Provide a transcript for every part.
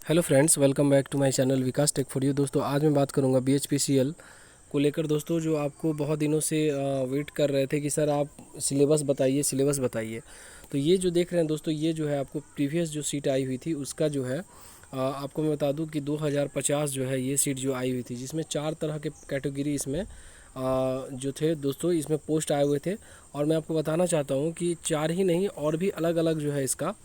Hello friends, welcome back to my channel Vikas tech for you. दोस्तों आज मैं बात करूंगा BHPCL को लेकर। दोस्तों जो आपको बहुत दिनों से वेट कर रहे थे कि सर आप सिलेबस बताइए, सिलेबस बताइए। तो ये जो देख रहे हैं दोस्तों, ये जो है आपको प्रीवियस जो सीट आई हुई थी उसका जो है आपको मैं बता दूं कि 2050 जो है ये सीट जो आई हुई थी, जिसमें 4 तरह के कैटेगरी इसमें जो थे दोस्तों, इसमें पोस्ट आए हुए थे। और मैं आपको बताना चाहता हूँ कि 4 ही नहीं और भी अलग अलग जो है इसका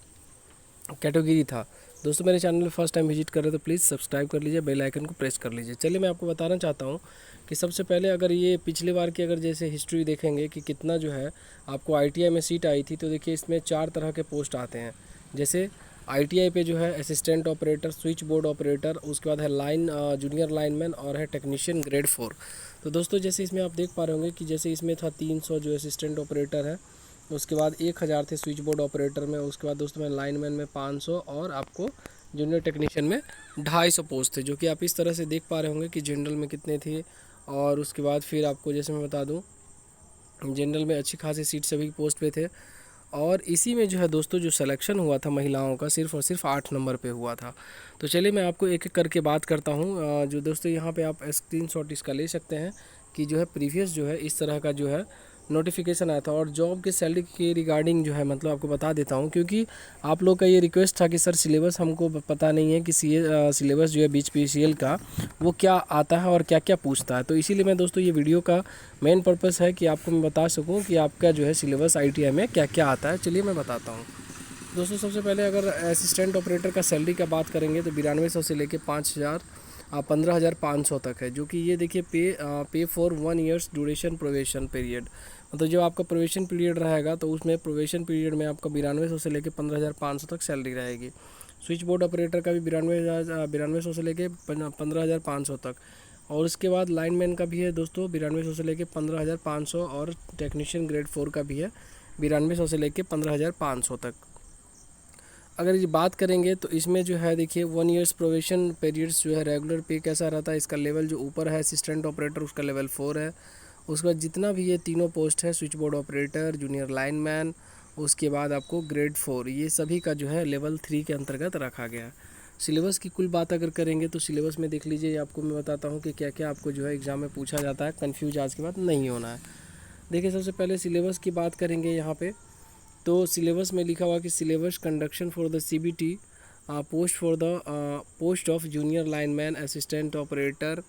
कैटेगरी था। दोस्तों मेरे चैनल में फर्स्ट टाइम विजिट कर रहे हो तो प्लीज़ सब्सक्राइब कर लीजिए, बेल आइकन को प्रेस कर लीजिए। चलिए मैं आपको बताना चाहता हूँ कि सबसे पहले अगर ये पिछले बार की अगर जैसे हिस्ट्री देखेंगे कि कितना जो है आपको ITI में सीट आई थी, तो देखिए इसमें 4 तरह के पोस्ट आते हैं। जैसे ITI पे जो है assistant operator, switch board operator, उसके बाद है लाइन जूनियर लाइनमैन और है टेक्नीशियन ग्रेड 4। तो दोस्तों जैसे इसमें आप देख पा रहे होंगे कि जैसे इसमें था 300 जो असिस्टेंट ऑपरेटर है, उसके बाद 1000 थे स्विच बोर्ड ऑपरेटर में, उसके बाद दोस्तों में लाइनमैन में 500 और आपको जूनियर टेक्नीशियन में 250 पोस्ट थे, जो कि आप इस तरह से देख पा रहे होंगे कि जनरल में कितने थे। और उसके बाद फिर आपको जैसे मैं बता दूं, जनरल में अच्छी खासी सीट सभी पोस्ट पे थे। और इसी में जो है दोस्तों जो सिलेक्शन हुआ था महिलाओं का सिर्फ और सिर्फ 8 नंबर पे हुआ था। तो चलिए मैं आपको एक एक करके बात करता हूँ। जो दोस्तों यहाँ पे आप स्क्रीनशॉट इसका ले सकते हैं कि जो है प्रीवियस जो है इस तरह का जो है नोटिफिकेशन आया था। और जॉब के सैलरी के रिगार्डिंग जो है मतलब आपको बता देता हूँ, क्योंकि आप लोग का ये रिक्वेस्ट था कि सर सिलेबस हमको पता नहीं है कि सिलेबस जो है BHPCL का वो क्या आता है और क्या क्या पूछता है। तो इसीलिए मैं दोस्तों ये वीडियो का मेन पर्पस है कि आपको मैं बता सकूं कि आपका जो है सिलेबस ITI में क्या क्या आता है। चलिए मैं बताता हूं दोस्तों। सबसे पहले अगर असिस्टेंट ऑपरेटर का सैलरी का बात करेंगे तो 9200 से लेके 15,500 तक है, जो कि ये देखिए पे for 1 years duration probation period. मतलब जो आपका प्रोवेशन पीरियड रहेगा तो उसमें प्रोवेशन पीरियड में आपका 9200 से लेके 15,500 तक सैलरी रहेगी। स्विच बोर्ड ऑपरेटर का भी 9200 से लेके 15,500 तक। और उसके बाद लाइनमैन का भी है दोस्तों 9200 से लेके 15,500, और टेक्नीशियन ग्रेड 4 का भी है 9200 से लेके 15,500 तक। अगर ये बात करेंगे तो इसमें जो है देखिए 1 ईयर्स प्रोवेशन पीरियड्स जो है रेगुलर पे कैसा रहता है, इसका लेवल जो ऊपर है असिस्टेंट ऑपरेटर उसका लेवल 4 है। उसके बाद जितना भी ये तीनों पोस्ट है, switch board operator, junior lineman, उसके बाद आपको ग्रेड 4, ये सभी का जो है लेवल 3 के अंतर्गत रखा गया है। सिलेबस की कुल बात अगर करेंगे तो सिलेबस में देख लीजिए, आपको मैं बताता हूँ कि क्या क्या आपको जो है एग्ज़ाम में पूछा जाता है। कन्फ्यूज आज के बाद नहीं होना है। देखिए सबसे पहले सिलेबस की बात करेंगे यहाँ पे, तो सिलेबस में लिखा हुआ कि syllabus conduction for the CBT post of junior lineman, assistant operator,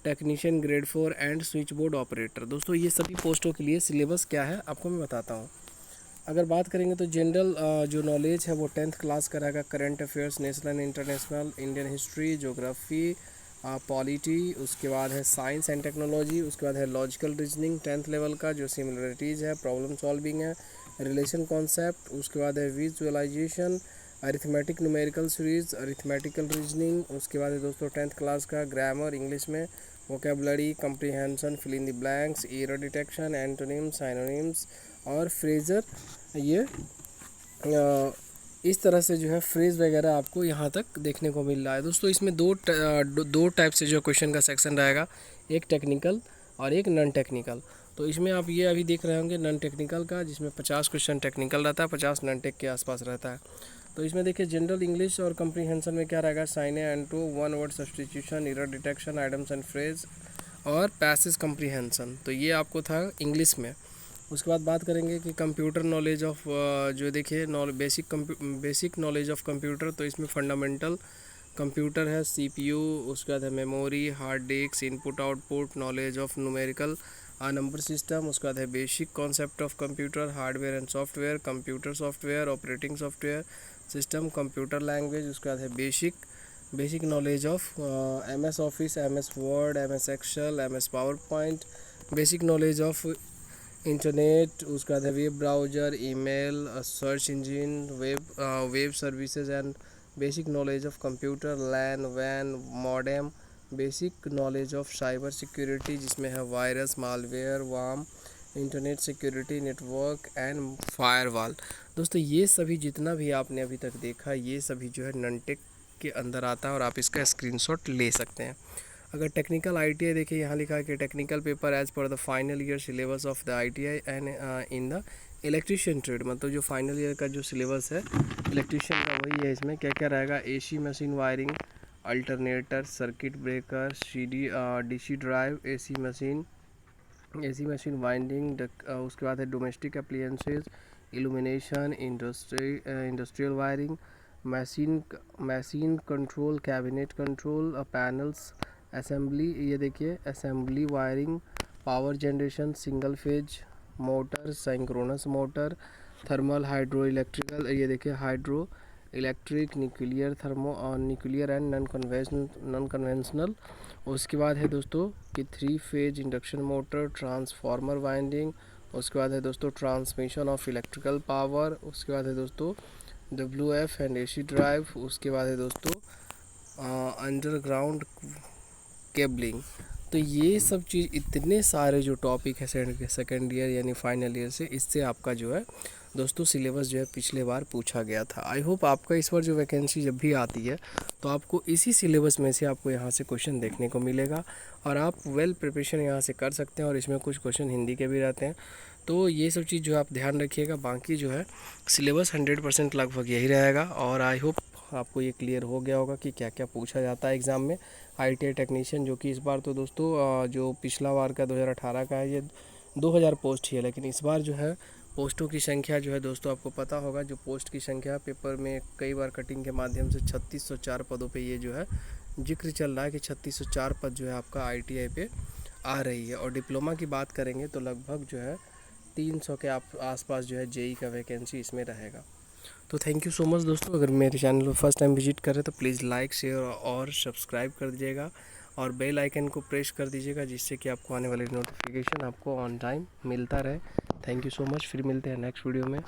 technician grade 4 and switch board operator. दोस्तों ये सभी पोस्टों के लिए सिलेबस क्या है आपको मैं बताता हूँ। अगर बात करेंगे तो जनरल जो नॉलेज है वो 10th क्लास का रहेगा। Current affairs, national international, Indian history, geography, polity, उसके बाद है साइंस एंड टेक्नोलॉजी, उसके बाद है लॉजिकल रीजनिंग 10th लेवल का जो सिमिलरिटीज़ है, प्रॉब्लम सॉल्विंग है, रिलेशन कॉन्सेप्ट, उसके बाद है visualization, arithmetic numerical series, arithmetical reasoning, उसके बाद है दोस्तों 10th क्लास का ग्रामर इंग्लिश में, vocabulary, comprehension, fill in the blanks, error detection, antonyms, synonyms और फ्रेजर। ये इस तरह से जो है फ्रेज वगैरह आपको यहाँ तक देखने को मिल रहा है। दोस्तों इसमें दो टाइप से जो क्वेश्चन का सेक्शन रहेगा, एक टेक्निकल और एक नॉन टेक्निकल। तो इसमें आप ये अभी देख रहे होंगे नॉन टेक्निकल का, जिसमें 50 क्वेश्चन टेक्निकल रहता है, 50 नॉन टेक के आसपास रहता है। तो इसमें देखिए जनरल इंग्लिश और कंप्रीहेंशन में क्या रहेगा, sign and to, one word substitution, error detection, idioms and phrase और पैसेज कंप्रीहेंशन। तो ये आपको था इंग्लिश में। उसके बाद बात करेंगे कि कंप्यूटर नॉलेज ऑफ, जो देखिए बेसिक नॉलेज ऑफ कंप्यूटर, तो इसमें फंडामेंटल कंप्यूटर है, CPU, उसके बाद है memory, hard disk, input output, knowledge of numerical number system, उसके बाद है basic concept of computer, hardware and software, computer software, operating software system, computer language, उसके बाद है basic knowledge of MS Office, MS Word, MS Excel, MS PowerPoint, basic knowledge of internet, उसके बाद है web browser, email, search engine, web services and basic knowledge of computer, LAN वैन modem, basic knowledge of cyber security, जिसमें है virus, malware, warm, internet security, network and firewall. दोस्तों ये सभी जितना भी आपने अभी तक देखा, ये सभी जो है नॉन-टेक के अंदर आता है और आप इसका स्क्रीनशॉट ले सकते हैं। अगर टेक्निकल ITI देखिए, यहाँ लिखा है कि technical paper as per the final year syllabus of the ITI and in the electrician trade मतलब जो फाइनल ईयर का जो सिलेबस है इलेक्ट्रीशियन का वही है। इसमें क्या क्या रहेगा, AC machine wiring, alternator, circuit breaker, DC drive, AC machine winding, उसके बाद है domestic appliances, illumination, industrial wiring, machine machine control, cabinet control, panels assembly, ये देखिए assembly wiring, power generation, single phase motor, synchronous motor, thermal, hydro electrical, ये देखिए hydro electric, nuclear and non conventional. उसके बाद है दोस्तों कि 3 phase induction motor, transformer winding. उसके बाद है दोस्तों ट्रांसमिशन ऑफ इलेक्ट्रिकल पावर। उसके बाद है दोस्तों WF एंड AC ड्राइव। उसके बाद है दोस्तों अंडरग्राउंड केबलिंग। तो ये सब चीज़, इतने सारे जो टॉपिक है सेकेंड ईयर यानी फाइनल ईयर से, इससे आपका जो है दोस्तों सिलेबस जो है पिछले बार पूछा गया था। आई होप आपका इस बार जो वैकेंसी जब भी आती है तो आपको इसी सिलेबस में से आपको यहाँ से क्वेश्चन देखने को मिलेगा और आप वेल प्रिपरेशन यहाँ से कर सकते हैं। और इसमें कुछ क्वेश्चन हिंदी के भी रहते हैं, तो ये सब चीज़ जो आप ध्यान रखिएगा। बाकी जो है सिलेबस 100% लगभग यही रहेगा। और आई होप आपको ये क्लियर हो गया होगा कि क्या क्या पूछा जाता है एग्ज़ाम में। ITI टेक्नीशियन जो कि इस बार तो दोस्तों जो पिछला बार का 2018 का है, ये 2000 पोस्ट ही है, लेकिन इस बार जो है पोस्टों की संख्या जो है दोस्तों आपको पता होगा, जो पोस्ट की संख्या पेपर में कई बार कटिंग के माध्यम से 3604 पदों पे ये जो है जिक्र चल रहा है कि 3604 पद जो है आपका ITI पे आ रही है। और डिप्लोमा की बात करेंगे तो लगभग जो है 300 के आसपास जो है JEE का वैकेंसी इसमें रहेगा। तो थैंक यू सो मच दोस्तों। अगर मेरे चैनल को फर्स्ट टाइम विजिट करें तो प्लीज़ लाइक, शेयर और सब्सक्राइब कर दीजिएगा और बेल आइकन को प्रेस कर दीजिएगा, जिससे कि आपको आने वाली नोटिफिकेशन आपको ऑन टाइम मिलता रहे। Thank you so much. फिर मिलते हैं नेक्स्ट वीडियो में।